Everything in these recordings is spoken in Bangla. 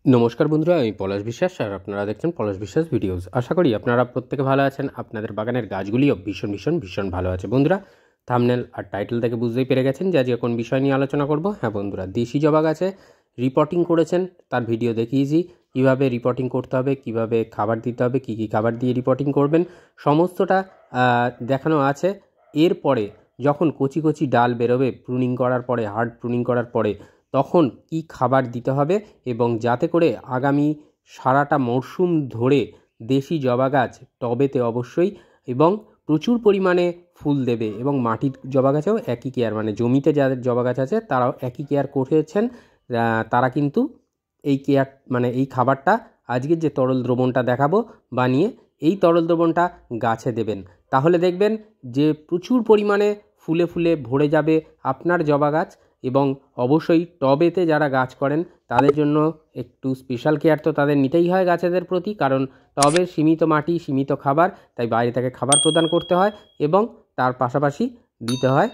নমস্কার বন্ধুরা, আমি পলাশ বিশ্বাস আর আপনারা দেখছেন পলাশ বিশ্বাস ভিডিওস। আশা করি আপনারা প্রত্যেকে ভালো আছেন। আপনাদের বাগানের গাছগুলিও ভীষণ ভালো আছে। বন্ধুরা, থাম্বনেল আর টাইটেল থেকে বুঝতেই পেরে গেছেন যে আজকে কোন বিষয় নিয়ে আলোচনা করব। হ্যাঁ বন্ধুরা, দেশি জবা গাছে রিপোর্টিং করেছেন, তার ভিডিও দেখিয়েছি। কীভাবে রিপোর্টিং করতে হবে, কিভাবে খাবার দিতে হবে, কী কী খাবার দিয়ে রিপোর্টিং করবেন, সমস্তটা দেখানো আছে। এরপরে যখন কচি কচি ডাল বেরোবে প্রুনিং করার পরে, হার্ড প্রুনিং করার পরে, তখন কি খাবার দিতে হবে এবং যাতে করে আগামী সারাটা মরশুম ধরে দেশি জবা গাছ টবেতে অবশ্যই এবং প্রচুর পরিমাণে ফুল দেবে। এবং মাটির জবা গাছেও একই কেয়ার, মানে জমিতে যাদের জবা গাছ আছে তারাও একই কেয়ার করেছেন। তারা কিন্তু এই কেয়ার মানে এই খাবারটা আজকের যে তরল দ্রবণটা দেখাবো বানিয়ে এই তরল দ্রবণটা গাছে দেবেন। তাহলে দেখবেন যে প্রচুর পরিমাণে ফুলে ফুলে ভরে যাবে আপনার জবা গাছ। এবং অবশ্যই টবেতে যারা গাছ করেন তাদের জন্য একটু স্পেশাল কেয়ার তো তাদের নিতেই হয় গাছেদের প্রতি, কারণ টবের সীমিত মাটি, সীমিত খাবার, তাই বাইরে থেকে খাবার প্রদান করতে হয় এবং তার পাশাপাশি দিতে হয়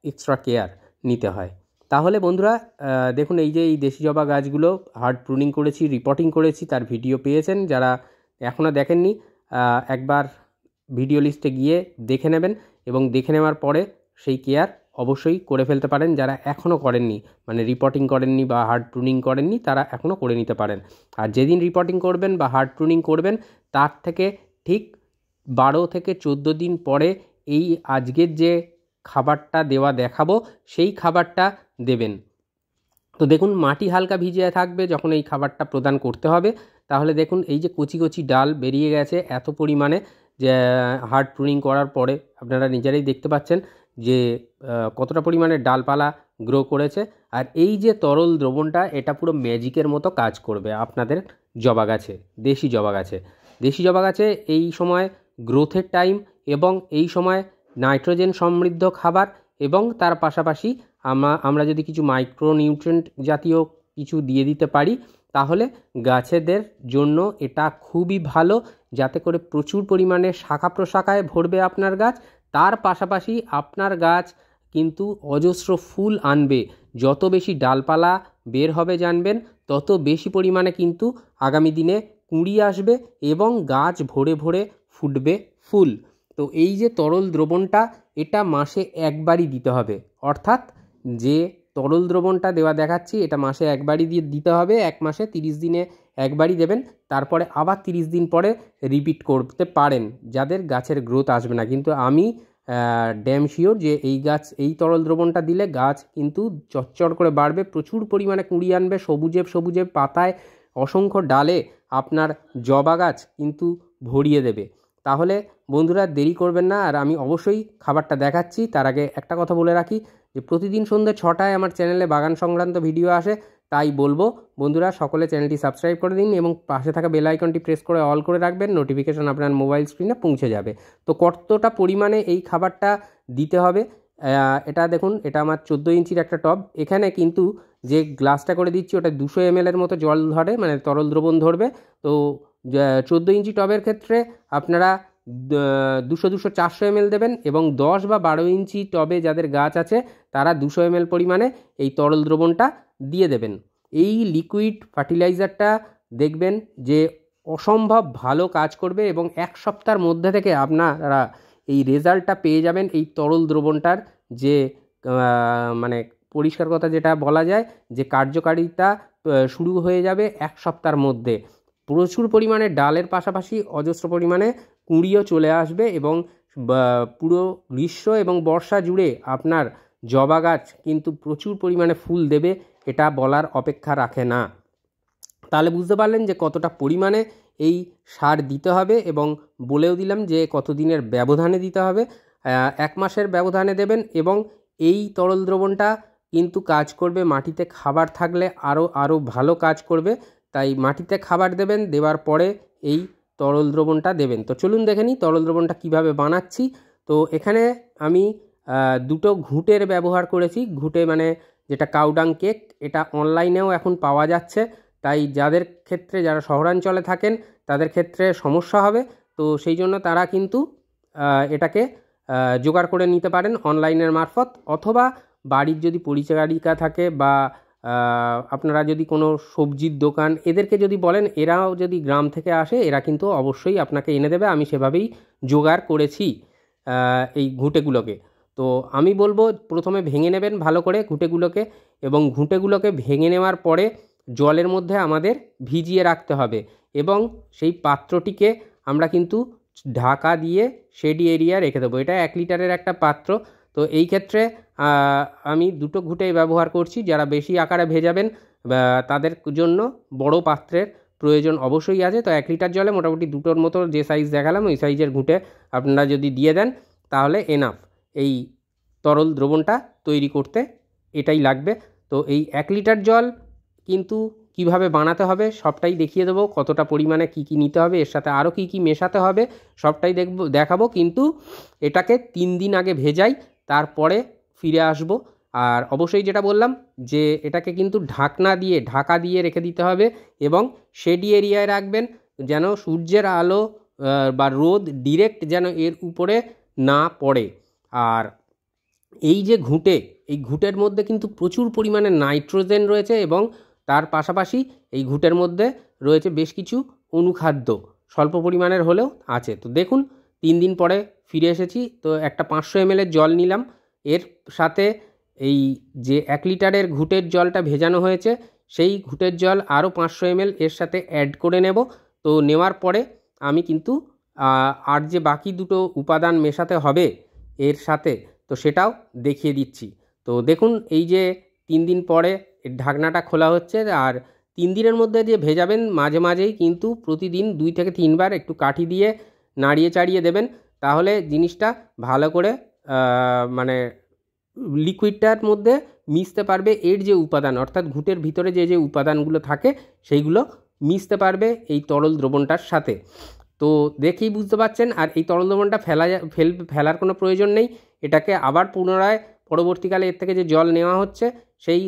এক্সট্রা কেয়ার নিতে হয়। তাহলে বন্ধুরা দেখুন, এই যে এই দেশি জবা গাছগুলো হার্ড প্রুনিং করেছি, রিপোর্টিং করেছি, তার ভিডিও পেয়েছেন। যারা এখনও দেখেননি একবার ভিডিও লিস্টে গিয়ে দেখে নেবেন এবং দেখে নেওয়ার পরে সেই কেয়ার অবশ্যই করে ফেলতে পারেন। যারা এখনও করেননি, মানে রিপোর্টিং করেননি বা হার্ড প্রুনিং করেননি, তারা এখনও করে নিতে পারেন। আর যেদিন রিপোর্টিং করবেন বা হার্ড প্রুনিং করবেন তার থেকে ঠিক 12 থেকে 14 দিন পরে এই আজকের যে খাবারটা দেওয়া দেখাবো সেই খাবারটা দেবেন। তো দেখুন, মাটি হালকা ভিজিয়ে থাকবে যখন এই খাবারটা প্রদান করতে হবে। তাহলে দেখুন, এই যে কচি কচি ডাল বেরিয়ে গেছে এত পরিমাণে, যে হার্ড প্রুনিং করার পরে আপনারা নিজেরাই দেখতে পাচ্ছেন যে কতটা পরিমাণে ডালপালা গ্রো করেছে। আর এই যে তরল দ্রবণটা, এটা পুরো ম্যাজিকের মতো কাজ করবে আপনাদের জবা গাছে, দেশি জবা গাছে। দেশি জবা গাছে এই সময় গ্রোথের টাইম এবং এই সময় নাইট্রোজেন সমৃদ্ধ খাবার এবং তার পাশাপাশি আমরা যদি কিছু মাইক্রোনিউট্রিয়েন্ট জাতীয় কিছু দিয়ে দিতে পারি তাহলে গাছেদের জন্য এটা খুবই ভালো, যাতে করে প্রচুর পরিমাণে শাখা প্রশাখায় ভরবে আপনার গাছ। তার পাশাপাশি আপনার গাছ কিন্তু অজস্র ফুল আনবে। যত বেশি ডালপালা বের হবে জানবেন, তত বেশি পরিমাণে কিন্তু আগামী দিনে কুঁড়ি আসবে এবং গাছ ভরে ভরে ফুটবে ফুল। তো এই যে তরল দ্রবণটা, এটা মাসে একবারই দিতে হবে। অর্থাৎ যে তরল দ্রবণটা দেওয়া দেখাচ্ছি এটা মাসে একবারই দিতে হবে। 1 মাসে 30 দিনে একবারই দেবেন, তারপরে আবার 30 দিন পরে রিপিট করতে পারেন যাদের গাছের গ্রোথ আসবে না। কিন্তু আমি ড্যাম শিওর যে এই তরল দ্রবণটা দিলে গাছ কিন্তু চচ্চড় করে বাড়বে, প্রচুর পরিমাণে কুঁড়ি আনবে, সবুজে সবুজে পাতায় অসংখ্য ডালে আপনার জবা গাছ কিন্তু ভরিয়ে দেবে। তাহলে বন্ধুরা দেরি করবেন না, আর আমি অবশ্যই খাবারটা দেখাচ্ছি। তার আগে একটা কথা বলে রাখি যে প্রতিদিন সন্ধ্যে 6টায় আমার চ্যানেলে বাগান সংক্রান্ত ভিডিও আসে, তাই বলবো বন্ধুরা সকলে চ্যানেলটি সাবস্ক্রাইব করে দিন এবং পাশে থাকা বেল আইকনটি প্রেস করে অল করে রাখবেন, নোটিফিকেশন আপনার মোবাইল স্ক্রিনে পৌঁছে যাবে। তো কতটা পরিমাণে এই খাবারটা দিতে হবে এটা দেখুন, এটা আমার 14 ইঞ্চির একটা টব। এখানে কিন্তু যে গ্লাসটা করে দিচ্ছি ওটা 200 ml এর মতো জল ধরে, মানে তরল দ্রবণ ধরবে। তো 14 ইঞ্চি টবের ক্ষেত্রে আপনারা 200 400 ml দেবেন এবং 10 বা 12 ইঞ্চি টবে যাদের গাছ আছে তারা 200 ml পরিমাণে এই তরল দ্রবণটা দিয়ে দেবেন। এই লিকুইড ফার্টিলাইজারটা দেখবেন যে অসম্ভব ভালো কাজ করবে এবং 1 সপ্তাহের মধ্যে থেকে আপনারা এই রেজাল্টটা পেয়ে যাবেন। এই তরল দ্রবণটার যে মানে পরিষ্কার কথা যেটা বলা যায় যে কার্যকারিতা শুরু হয়ে যাবে 1 সপ্তাহের মধ্যে। প্রচুর পরিমাণে ডালের পাশাপাশি অজস্র পরিমাণে কুঁড়িও চলে আসবে এবং পুরো গ্রীষ্ম এবং বর্ষা জুড়ে আপনার জবা গাছ কিন্তু প্রচুর পরিমাণে ফুল দেবে, এটা বলার অপেক্ষা রাখে না। তাহলে বুঝতে পারলেন যে কতটা পরিমাণে এই সার দিতে হবে এবং বলেও দিলাম যে কত দিনের ব্যবধানে দিতে হবে। 1 মাসের ব্যবধানে দেবেন এবং এই তরল দ্রবণটা কিন্তু কাজ করবে মাটিতে খাবার থাকলে আরও ভালো কাজ করবে। তাই মাটিতে খাবার দেবেন, দেওয়ার পরে এই তরল দ্রবণটা দেবেন। তো চলুন দেখে নিই তরল দ্রবণটা কীভাবে বানাচ্ছি। তো এখানে আমি 2টো ঘুঁটের ব্যবহার করেছি। ঘুঁটে মানে যেটা কাউডাং কেক, এটা অনলাইনেও এখন পাওয়া যাচ্ছে। তাই যাদের ক্ষেত্রে যারা শহরাঞ্চলে থাকেন তাদের ক্ষেত্রে সমস্যা হবে, তো সেই জন্য তারা কিন্তু এটাকে জোগাড় করে নিতে পারেন অনলাইনের মারফত, অথবা বাড়ির যদি পরিচারিকা থাকে বা আপনারা যদি কোনো সবজির দোকান এদেরকে যদি বলেন, এরাও যদি গ্রাম থেকে আসে, এরা কিন্তু অবশ্যই আপনাকে এনে দেবে। আমি সেভাবেই জোগাড় করেছি এই ঘুঁটেগুলোকে। তো আমি বলবো প্রথমে ভেঙে নেবেন ভালো করে ঘুঁটেগুলোকে, এবং ঘুঁটেগুলোকে ভেঙে নেওয়ার পরে জলের মধ্যে আমাদের ভিজিয়ে রাখতে হবে, এবং সেই পাত্রটিকে আমরা কিন্তু ঢাকা দিয়ে শেডি এরিয়া রেখে দেবো। এটা 1 লিটারের একটা পাত্র। তো এই ক্ষেত্রে আমি দুটো ঘুঁটেই ব্যবহার করছি। যারা বেশি আকারে ভেজাবেন তাদের জন্য বড় পাত্রের প্রয়োজন অবশ্যই আছে। তো 1 লিটার জলে মোটামুটি দুটোর মতো যে সাইজ দেখালাম ওই সাইজের ঘুঁটে আপনারা যদি দিয়ে দেন তাহলে এনাফ এই তরল দ্রবণটা তৈরি করতে এটাই লাগবে। তো এই 1 লিটার জল কিন্তু কিভাবে বানাতে হবে সবটাই দেখিয়ে দেবো, কতটা পরিমাণে কি কি নিতে হবে, এর সাথে আরও কি কি মেশাতে হবে সবটাই দেখাবো। কিন্তু এটাকে 3 দিন আগে ভেজাই, তারপরে ফিরে আসব। আর অবশ্যই যেটা বললাম যে এটাকে কিন্তু ঢাকা দিয়ে রেখে দিতে হবে, এবং শেডি এরিয়ায় রাখবেন যেন সূর্যের আলো বা রোদ ডিরেক্ট যেন এর উপরে না পড়ে। আর এই যে ঘুঁটে, এই ঘুঁটের মধ্যে কিন্তু প্রচুর পরিমাণে নাইট্রোজেন রয়েছে, এবং তার পাশাপাশি এই ঘুঁটের মধ্যে রয়েছে বেশ কিছু অনুখাদ্য, স্বল্প পরিমাণের হলেও আছে। তো দেখুন 3 দিন পরে ফিরে এসেছি। তো একটা 500 ml জল নিলাম, এর সাথে এই যে 1 লিটারের ঘুঁটের জলটা ভেজানো হয়েছে সেই ঘুঁটের জল আরও 500 ml এর সাথে অ্যাড করে নেব। তো নেওয়ার পরে আমি কিন্তু আর যে বাকি দুটো উপাদান মেশাতে হবে এর সাথে, তো সেটাও দেখিয়ে দিচ্ছি। তো দেখুন এই যে 3 দিন পরে এর ঢাকনাটা খোলা হচ্ছে, আর 3 দিনের মধ্যে যে ভেজাবেন মাঝে মাঝেই কিন্তু প্রতিদিন 2 থেকে 3 বার একটু কাঠি দিয়ে নাড়িয়ে চাড়িয়ে দেবেন, তাহলে জিনিসটা ভালো করে মানে লিকুইডটার মধ্যে মিশতে পারবে। এর যে উপাদান অর্থাৎ ঘুঁটের ভিতরে যে যে উপাদানগুলো থাকে সেইগুলো মিশতে পারবে এই তরল দ্রবণটার সাথে। তো দেখেই বুঝতে পারছেন। আর এই তরল দ্রবণটা ফেলার কোনো প্রয়োজন নেই। এটাকে আবার পুনরায় পরবর্তীকালে এর থেকে যে জল নেওয়া হচ্ছে সেই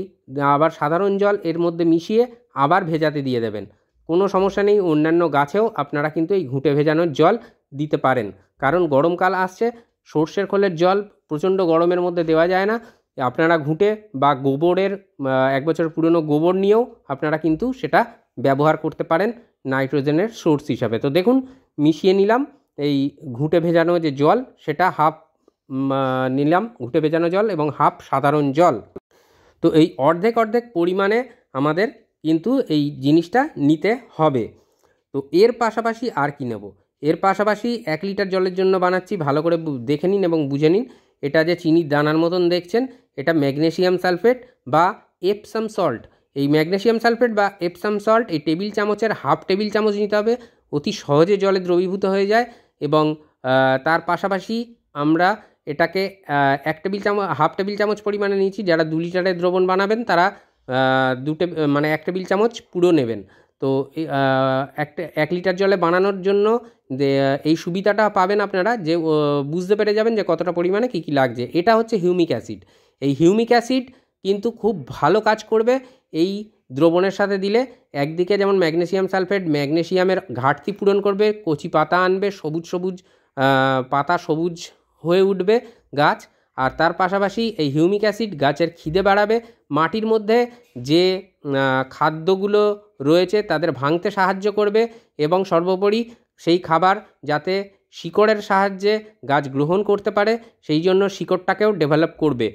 আবার সাধারণ জল এর মধ্যে মিশিয়ে আবার ভেজাতে দিয়ে দেবেন, কোনো সমস্যা নেই। অন্যান্য গাছেও আপনারা কিন্তু এই ঘুঁটে ভেজানোর জল দিতে পারেন, কারণ গরমকাল আসছে, সর্ষের খোলের জল প্রচণ্ড গরমের মধ্যে দেওয়া যায় না। আপনারা ঘুঁটে বা গোবরের 1 বছর পুরনো গোবর নিয়েও আপনারা কিন্তু সেটা ব্যবহার করতে পারেন নাইট্রোজেনের সোর্স হিসাবে। তো দেখুন মিশিয়ে নিলাম এই ঘুঁটে ভেজানো যে জল, সেটা হাফ নিলাম ঘুঁটে ভেজানো জল এবং হাফ সাধারণ জল। তো এই অর্ধেক পরিমাণে আমাদের কিন্তু এই জিনিসটা নিতে হবে। তো এর পাশাপাশি আর কি নেব? এর পাশাপাশি 1 লিটার জলের জন্য বানাচ্ছি, ভালো করে দেখে নিন এবং বুঝে নিন। এটা যে চিনির দানার মতন দেখছেন, এটা ম্যাগনেসিয়াম সালফেট বা এপসাম সল্ট। এই ম্যাগনেসিয়াম সালফেট বা এপসাম সল্ট এই টেবিল চামচের হাফ টেবিল চামচ নিতে হবে, অতি সহজে জলে দ্রবীভূত হয়ে যায়। এবং তার পাশাপাশি আমরা এটাকে হাফ টেবিল চামচ পরিমাণে নিয়েছি। যারা 2 লিটারের দ্রবণ বানাবেন তারা 1 টেবিল চামচ পুরো নেবেন। তো 1 লিটার জলে বানানোর জন্য এই সুবিধাটা পাবেন আপনারা, যে বুঝতে পেরে যাবেন যে কতটা পরিমাণে কী কী লাগছে। এটা হচ্ছে হিউমিক অ্যাসিড। এই হিউমিক অ্যাসিড কিন্তু খুব ভালো কাজ করবে এই দ্রবণের সাথে দিলে। একদিকে যেমন ম্যাগনেসিয়াম সালফেট ম্যাগনেসিয়ামের ঘাটতি পূরণ করবে, কচি পাতা আনবে, সবুজ পাতা সবুজ হয়ে উঠবে গাছ। আর তার পাশাপাশি এই হিউমিক অ্যাসিড গাছের খিদে বাড়াবে, মাটির মধ্যে যে খাদ্যগুলো রয়েছে তাদের ভাঙতে সাহায্য করবে, এবং সর্বোপরি সেই খাবার যাতে শিকড়ের সাহায্যে গাছ গ্রহণ করতে পারে সেই জন্য শিকড়টাকেও ডেভেলপ করবে।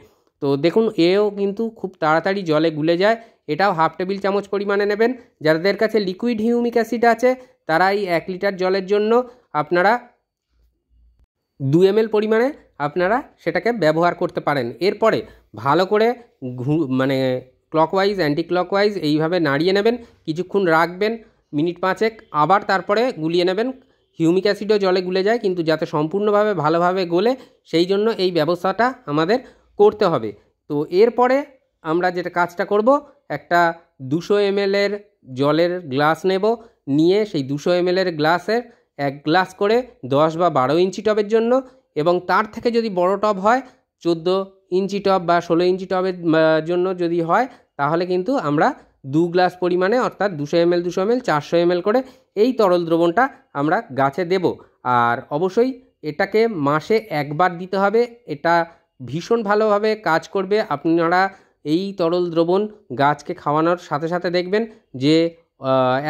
তো দেখুন এও কিন্তু খুব তাড়াতাড়ি জলে গুলে যায়। এটাও হাফ টেবিল চামচ পরিমাণে নেবেন। যাদের কাছে লিকুইড হিউমিক অ্যাসিড আছে তারা এই 1 লিটার জলের জন্য আপনারা 2 ml পরিমাণে আপনারা সেটাকে ব্যবহার করতে পারেন। এরপরে ভালো করে ক্লকওয়াইজ অ্যান্টি ক্লকওয়াইজ এইভাবে নাড়িয়ে নেবেন, কিছুক্ষণ রাখবেন, মিনিট 5 আবার তারপরে গুলিয়ে নেবেন। হিউমিক অ্যাসিডও জলে গুলে যায়, কিন্তু যাতে সম্পূর্ণভাবে ভালোভাবে গলে সেই জন্য এই ব্যবস্থাটা আমাদের করতে হবে। তো এরপরে আমরা যেটা কাজটা করব, একটা 200 ml জলের গ্লাস নেব, নিয়ে সেই 200 ml গ্লাসের 1 গ্লাস করে 10 বা 12 ইঞ্চি টবের জন্য, এবং তার থেকে যদি বড় টব হয় 14 ইঞ্চি টব বা 16 ইঞ্চি টবের জন্য যদি হয়, তাহলে কিন্তু আমরা 2 গ্লাস পরিমাণে অর্থাৎ 200 ml 400 ml করে এই তরল দ্রবণটা আমরা গাছে দেব। আর অবশ্যই এটাকে মাসে 1 বার দিতে হবে। এটা ভীষণ ভালোভাবে কাজ করবে। আপনারা এই তরল দ্রবণ গাছকে খাওয়ানোর সাথে সাথে দেখবেন যে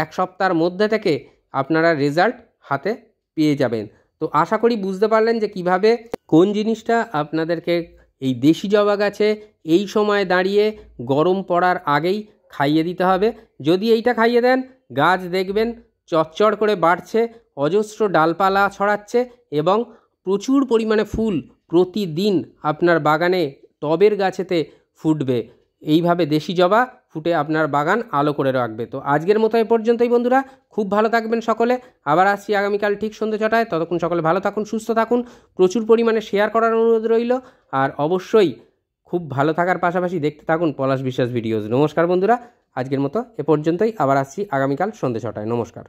1 সপ্তাহের মধ্যে থেকে আপনারা রেজাল্ট হাতে পেয়ে যাবেন। তো আশা করি বুঝতে পারলেন যে কিভাবে কোন জিনিসটা আপনাদেরকে এই দেশি জবা গাছে এই সময় দাঁড়িয়ে গরম পড়ার আগেই খাইয়ে দিতে হবে। যদি এইটা খাইয়ে দেন, গাছ দেখবেন চচ্চড় করে বাড়ছে, অজস্র ডালপালা ছড়াচ্ছে এবং প্রচুর পরিমাণে ফুল প্রতিদিন আপনার বাগানে টবের গাছেতে ফুটবে। এইভাবে দেশি জবা ফুটে আপনার বাগান আলো করে রাখবে। তো আজকের মতো এ পর্যন্তই বন্ধুরা, খুব ভালো থাকবেন সকলে। আবার আসছি আগামীকাল ঠিক সন্ধ্যে 6টায়। ততক্ষণ সকলে ভালো থাকুন, সুস্থ থাকুন, প্রচুর পরিমাণে শেয়ার করার অনুরোধ রইল। আর অবশ্যই খুব ভালো থাকার পাশাপাশি দেখতে থাকুন পলাশ বিশ্বাস ভিডিওস। নমস্কার বন্ধুরা, আজকের মতো এ পর্যন্তই। আবার আসছি আগামীকাল সন্ধ্যে 6টায়। নমস্কার।